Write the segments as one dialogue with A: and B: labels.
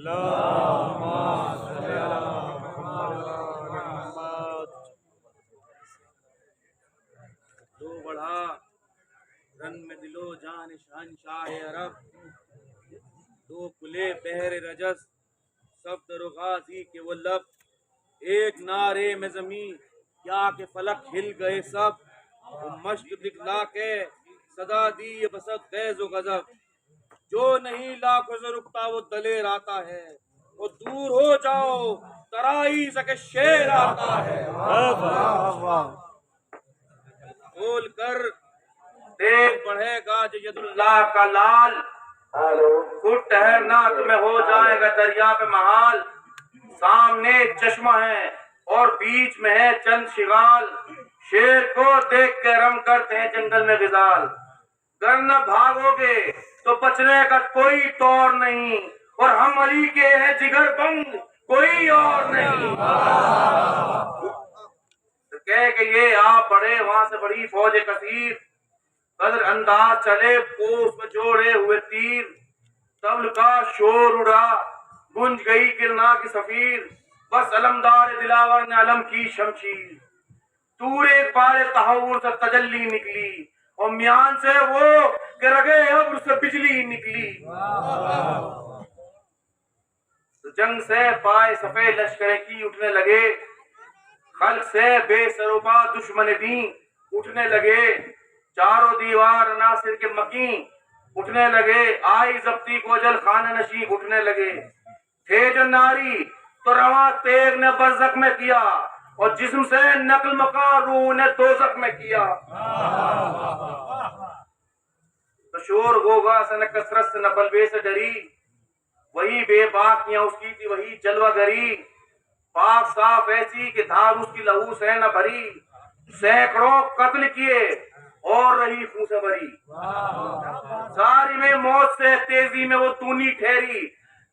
A: دو بڑھا رن میں دلو جان شہنشاہ عرب، دو کلے بحر رجس سب در و غازی کے وہ لب، ایک نعرے میں زمین کیا کہ فلک ہل گئے سب، وہ مشق دکھلا کے صدا دی یہ بسط غیظ و غضب، جو نہیں لاکھوں سے رکتا وہ دلیر آتا ہے، وہ دور ہو جاؤ ترائی سکے شیر آتا ہے، کھول کر دیکھ بڑھے گا جو ید اللہ کا لال، خود ٹہرنا تمہیں ہو جائے گا دریا پہ محال، سامنے چشمہ ہے اور بیچ میں ہے چند شغال، شیر کو دیکھ کے رم کرتے ہیں جنگل میں غزال، گر نہ بھاگو گے تو بچنے کا کوئی طور نہیں، اور ہم علی کے ہیں جگر بند کوئی اور نہیں، تو کہہ کہ یہ آپ بڑے وہاں سے بڑی فوج کثیر، قدر انداز چلے پوس میں جوڑے ہوئے تیر، طبل کا شور اڑا گونج گئی کرنا کی صفیر، بس علمدار دلاور نے علم کی شمشیر، تور ایک بار تحور سے تجلی نکلی، اور میان سے وہ کہ رگے ابر سے بجلی نکلی، تو جنگ سے پائے صفے لشکر کی اٹھنے لگے، خلق سے بے سروپا دشمن دین اٹھنے لگے، چاروں دیوار ناصر کے مکین اٹھنے لگے، آئی ضبطی کو جل خانہ نشین اٹھنے لگے، تھے جو ناری تو رواں تیغ نے برزخ میں کیا، اور جسم سے نقل مکان روح نے دوزخ میں کیا، تو شور گوگا سے نہ کثرت سے نہ بلبے سے ڈری، وہی بے باکیاں اس کی تھی وہی جلوہ گری، پاک صاف ایسی کہ دھار اس کی لہو سے نہ بھری، سینکڑوں قتل کیے اور رہی خون سے بری، ساری میں موت سے تیزی میں وہ دونی ٹھہری،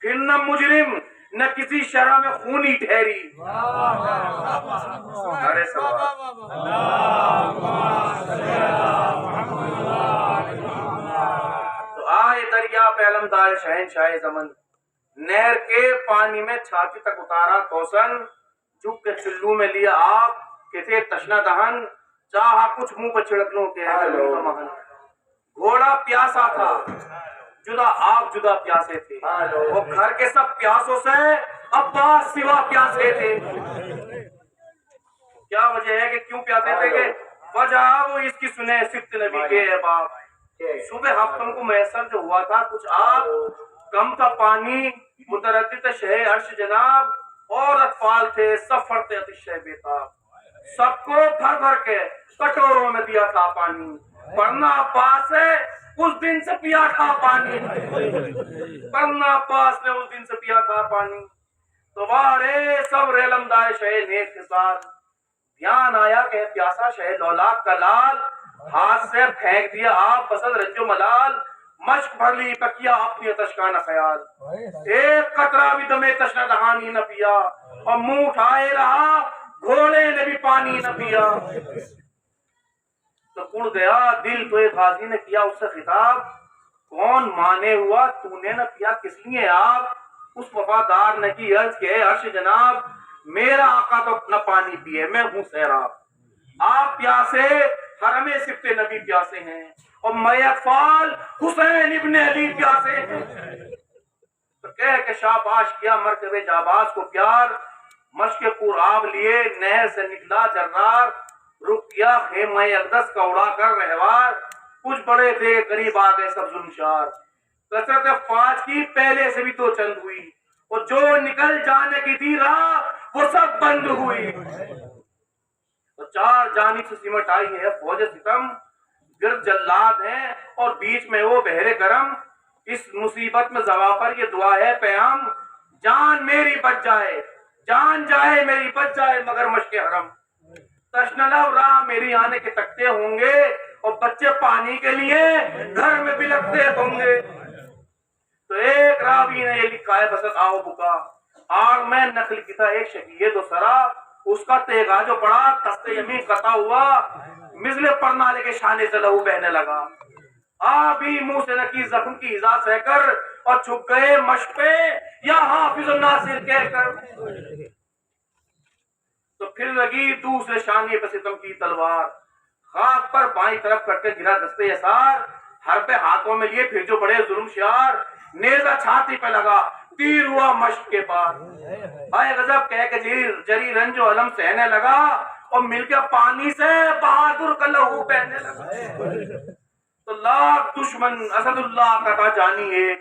A: پھر نہ مجرم نہ کسی شرح میں خونی ٹھہری، ارے تو آئے دریا پہ علمدار شہنشاہ زمن، نہر کے پانی میں چھاتی تک اتارا توسن، جھک کے چلو میں لیا آپ کہ تھے تشنہ دہن، چاہا کچھ منہ پہ چھڑک لوں کہ ہے مہن، گھوڑا پیاسا تھا جدا آپ جدا پیاسے تھے، وہ گھر کے سب پیاسوں سے عباس سوا پیاسے تھے، کیا وجہ ہے کہ کیوں پیاسے تھے؟ کہ وجہ وہ اس کی سنے سبت نبی کے احباب، صبح ہفتم کو میسر جو ہوا تھا کچھ آپ، کم تھا پانی متردد شہ عرش جناب، اور اطفال تھے سب فرتے عطش بیتاب، سب کو بھر بھر کے کٹوروں میں دیا تھا پانی، پڑھنا عباس ہے اس دن سے پیا تھا پانی، پڑھنا عباس نے اس دن سے پیا تھا پانی، تو وارے سب علمدار شہ نیک کے ساتھ، دھیان آیا کہ پیاسا شہ لولاک کا لال، ہاتھ سے پھینک دیا آپ بسد رنج و ملال، مشک بھر لی پکیا اپنی آتش کا نہ خیال، ایک قطرہ بھی دمے تشنہ دہانی نہ پیا، اور منہ اٹھائے رہا گھوڑے نے بھی پانی نہ پیا، تو کڑ گیا دل تو ایک غازی نے کیا اس سے خطاب، کون مانے ہوا تو نے نہ پیا کس لیے آپ، اس وفادار نے کی عرض کہ عرش جناب میرا آقا تو نہ پانی پیے میں ہوں سیراب، آپ پیاسے حرم سبت نبی پیاسے ہیں، اور میں اطفال حسین ابن علی پیاسے ہیں، تو کہہ کہ شاباش کیا مرکب جاباز کو پیار، مشق قرآب لیے نہر سے نکلا جرار، رک کیا خیمہ اقدس کا اڑا کر رہوار، کچھ بڑے تھے قریب آ گئے سب ظلمشار، کثرت فاج کی پہلے سے بھی تو چند ہوئی، اور جو نکل جانے کی تھی راہ وہ سب بند ہوئی، تو چار جانب سے سمٹ آئی ہے فوج ستم، گرد جلاد ہیں اور بیچ میں وہ بحر کرم، اس مصیبت میں زوافر یہ دعا ہے پیام، جان میری بچ جائے جان جائے میری بچ جائے مگر مشق حرم، تشنلو راہ میری آنے کے تکتے ہوں گے، اور بچے پانی کے لیے گھر میں بلکتے ہوں گے، تو ایک راوی نے یہ لکھا ہے بسط آؤ بکا، آگ میں نخل کی تھا ایک شکیے دو سرا، اس کا تیغا جو پڑا تخت یمین قطع ہوا، مثل پرنالے کے شانے سے لہو بہنے لگا، آبی منہ سے نکی زخم کی ازا سہ کر اور چھپ گئے مشق پہ یا حافظ الناصر کہہ کر. تو پھر لگی دوسرے شانے پہ ستم کی تلوار، خاک پر بائیں طرف کر کے گرا دستے یسار، ہر پہ ہاتھوں میں لیے پھر جو بڑے ظلم شیار، نیزہ چھاتی پہ لگا تیر ہوا مشق کے پار. ہائے غضب کہہ کے جری رنج و علم سہنے لگا، اور مل کے پانی سے بہادر کا لہو بہنے لگا. تو لاکھ دشمن اسد اللہ کا تھا جانی ایک،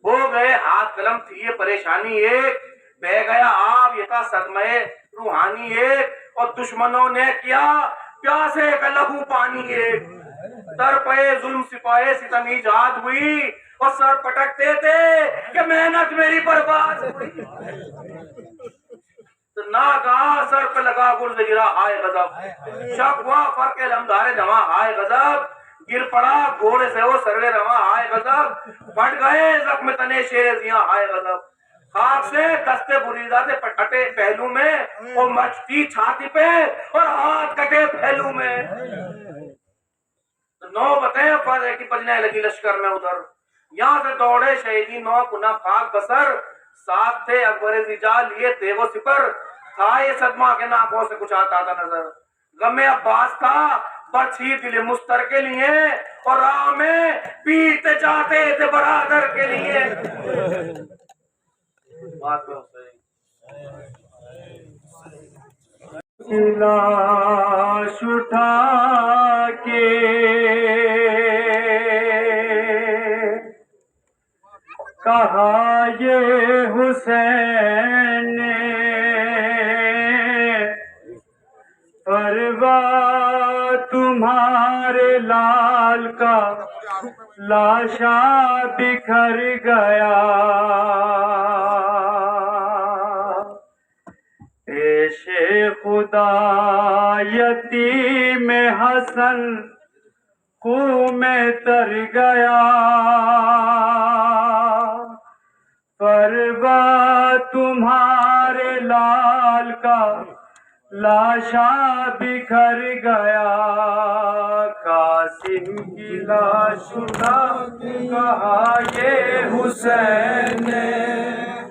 A: ہو گئے ہاتھ قلم تھی یہ پریشانی ایک، بہ گیا آب یہ تھا صدمہ روحانی ایک، اور دشمنوں نے کیا پیاسے کا لہو پانی ایک. در پہ ظلم سپاہے ستم ایجاد ہوئی، اور سر پٹکتے تھے کہ محنت میری برباد ہوئی. تو ناگہاں سر پہ لگا گرز گرا ہائے غضب، شک ہوا فرق لمدار جمع ہائے غضب، گر پڑا گھوڑے سے وہ سروے رواں ہائے غضب، پھٹ گئے زخم تنے شیر زیاں ہائے غضب. خاک سے دستے بریدہ سے پٹے پہلو میں، اور مچتی چھاتی پہ اور ہاتھ کٹے پہلو میں. نو بتیں فرض کی بجنے لگی لشکر میں ادھر، یہاں سے دوڑے شہیدی نو کنا خاک بسر، ساتھ تھے اکبر زجا لیے تیغ و سپر، تھا یہ صدمہ کے ناکوں سے کچھ آتا تھا نظر. غم عباس تھا برچھی دل مستر کے لیے، اور راہ میں پیتے جاتے تھے برادر کے لیے. بات بہت صحیح. لاش اٹھا کے کہا یہ حسین نے، پرواہ تمہارے لال کا لاشا بکھر گیا. پیش خدا یتیم حسن خون میں تر گیا، پرواہ تمہارے لال کا لاشا بکھر گیا. قاسم کی لاش اٹھا کہا یہ حسین نے،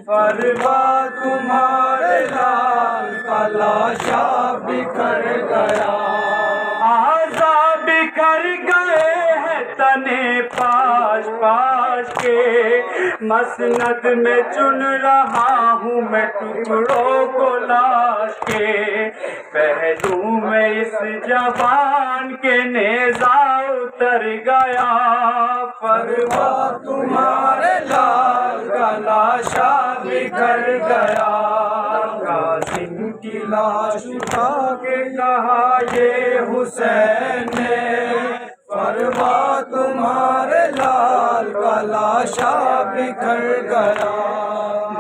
A: پرواہ تمہارے لال کا لاشا بکھر گیا. آزا بکھر گئے ہیں تنے پاش پاش کے، مسند میں چن رہا ہوں میں ٹکڑوں کو لاش کے. پہلو میں اس جوان کے نیزہ اتر گیا، پرواہ تمہارے لال کا لاشا بکھر گیا. قاسم کی لاش اٹھا کے کہا یہ حسین نے، پرواہ تمہارے لال کا لاشا بکھر گیا.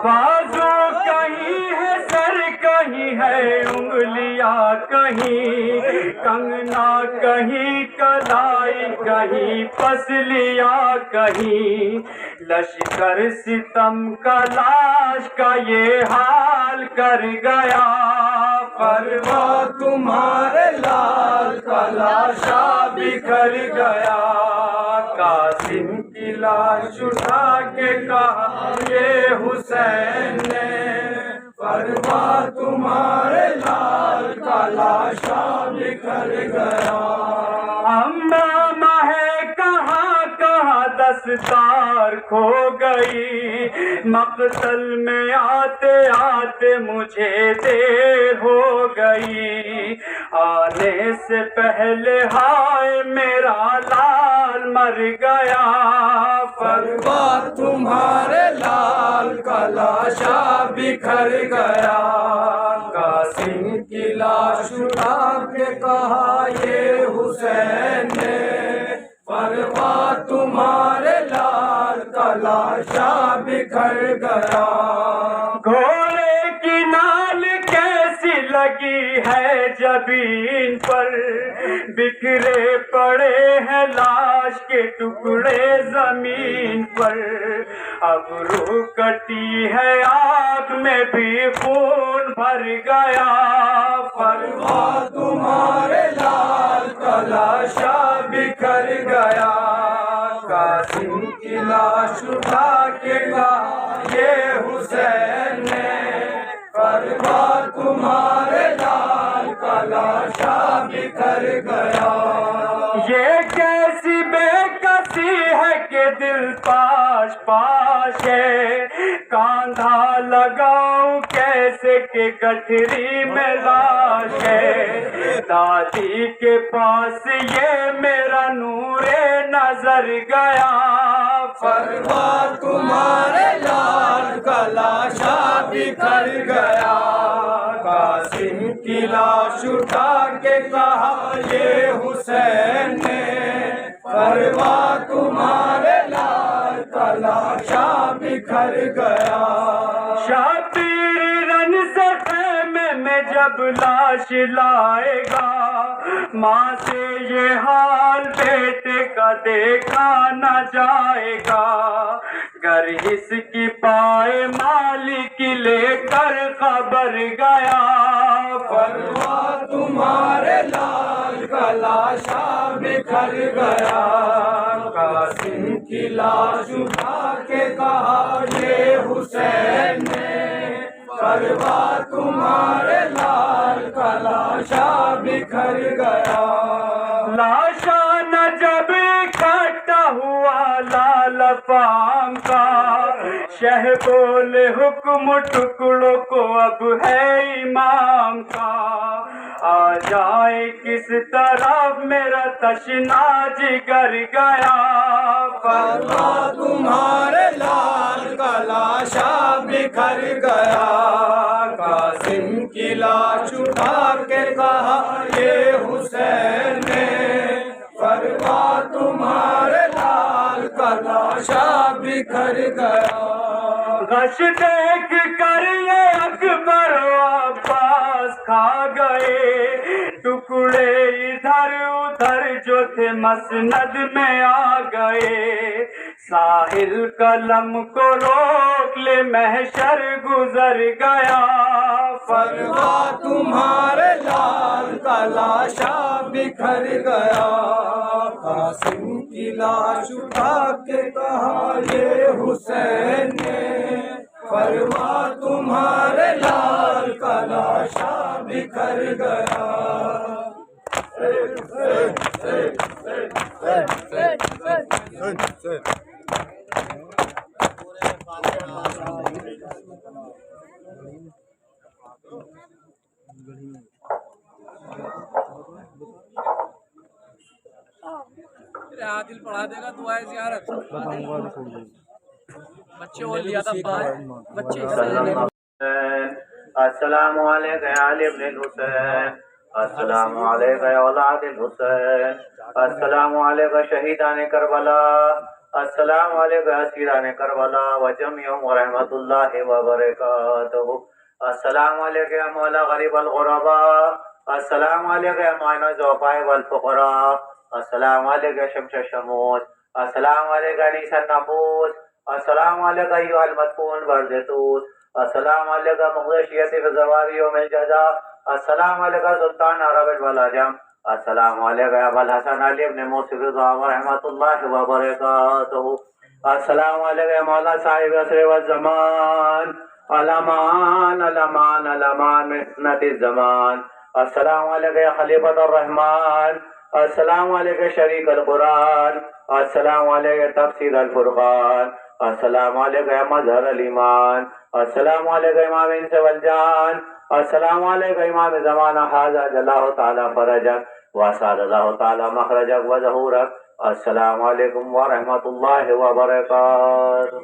A: بازو کہیں ہے سر کہیں ہے انگلیاں، کہیں کنگنا کہیں کلائی کہیں پسلیاں، کہیں لشکر ستم کا لاش کا یہ حال کر گیا. پرواہ تمہارے لال کا لاشا بکھر گیا. قاسم کی لاش اٹھا کے کہا یہ حسین نے، پرواہ تمہارے لال کا لاشا بکھر گیا. امامہ ہے کہاں کہاں دستار کھو گئی، مقتل میں آتے آتے مجھے دیر ہو گئی. آنے سے پہلے ہائے میرا لال مر گیا. پرواہ تمہارے لال کا لاشا بکھر گیا. قاسم کی لاش اٹھا کے کہا یہ حسین نے، پرواہ تمہارے لال کا لاشا بکھر گیا. گھوڑے کی نال کیسی لگی ہے جبین پر، بکھرے پڑے ہیں لاش کے ٹکڑے زمین پر. اب روح کٹی ہے آنکھ میں بھی خون بھر گیا. پرواہ تمہارے لال کا لاشا بکھر گیا. قاسم کی لاش
B: لاش اٹھا کے کہا یہ حسین نے، کربلا تمہارے لال کا لاشا بکھر گیا۔ یہ کیسی بے کسی ہے کہ دل پاش پاش ہے، کاندھا لگاؤں کیسے کہ گٹھری میں لاش ہے، دادی کے پاس یہ میرا نور نظر گیا، کربلا تمہارے لال کا لاشا بکھر گیا۔ قاسم کی لاش اٹھا کے کہا یہ حسین نے، کربلا تمہارے لال کا لاشا بکھر گیا۔ شبیر رن سے خیمے میں جب لاش لائے گا، ماں سے یہ حال بیٹے کا دیکھا نہ جائے گا، گر اس کی پائے مالک لے کر خبر گیا، کربلا تمہارے لال کا لاشا بکھر گیا۔ قاسم کی لاش اٹھا کے کہا یہ حسین نے، کربلا تمہارے لال کا لاشا بکھر گیا۔ لاشانہ جب اکٹھا ہوا لال فام کا، شہ بولے حکم ٹکڑوں کو اب ہے امام کا، آ جائے کس طرف میرا تشنا جگر گیا، کربلا تمہارے لال کا لاشا بکھر گیا۔ قاسم کی لاش اٹھا کے کہا یہ حسین نے، کربلا تمہارے لال کا لاشا بکھر گیا۔ غش دیکھ کر یہ اکبر و عباس کھا گئے، ٹکڑے ادھر ادھر جو تھے مسند میں آ گئے، ساحل قلم کو روک لے محشر گزر گیا، کربلا تمہارے لال کا لاشا بکھر گیا۔ قاسم کی لاش اٹھا کے کہا یہ حسین نے، کربلا تمہارے لال کا لاشا بکھر گیا۔
C: عادل پڑھا دے گا دعائے زیارت، بچے اور لیا تھا بچے۔
A: السلام علیکم یا علی ابن الحسین، السلام علیکم یا اولاد الحسین، السلام علیکم شہیدان کربلا، السلام علیکم اسیران کربلا و جميعهم ورحمۃ اللہ وبرکاتہ، السلام علیکم یا مولا غریب الغرباء، السلام علیکم یا معین الضعفاء والفقراء، السلام علیکم شمس الشموس، السلام علیکم انیس النفوس، السلام علیکم ایھا المدفون بردتوس، السلام علیکم مغشیت فی زوار یوم الجزا، السلام علیکم سلطان عرب العجم، السلام علیکم ابو الحسن علی ابن موسیق رضا ورحمۃ اللہ وبرکاتہ، السلام علیکم مولا صاحب عصر والزمان، الامان الامان الامان محنت الزمان، السلام علیکم یا خلیفۃ الرحمن، السلام علیکم شریک القرآن، السلام علیکم تفسیر الفرقان، السلام علیکم یا مظہر الایمان، السلام علیکم امام انس والجان، السلام علیکم امام زمانہ ھذا جلہ تعالی فرجک واسال اللہ تعالی مخرجک وظہورک، السلام علیکم ورحمۃ اللہ وبرکاتہ۔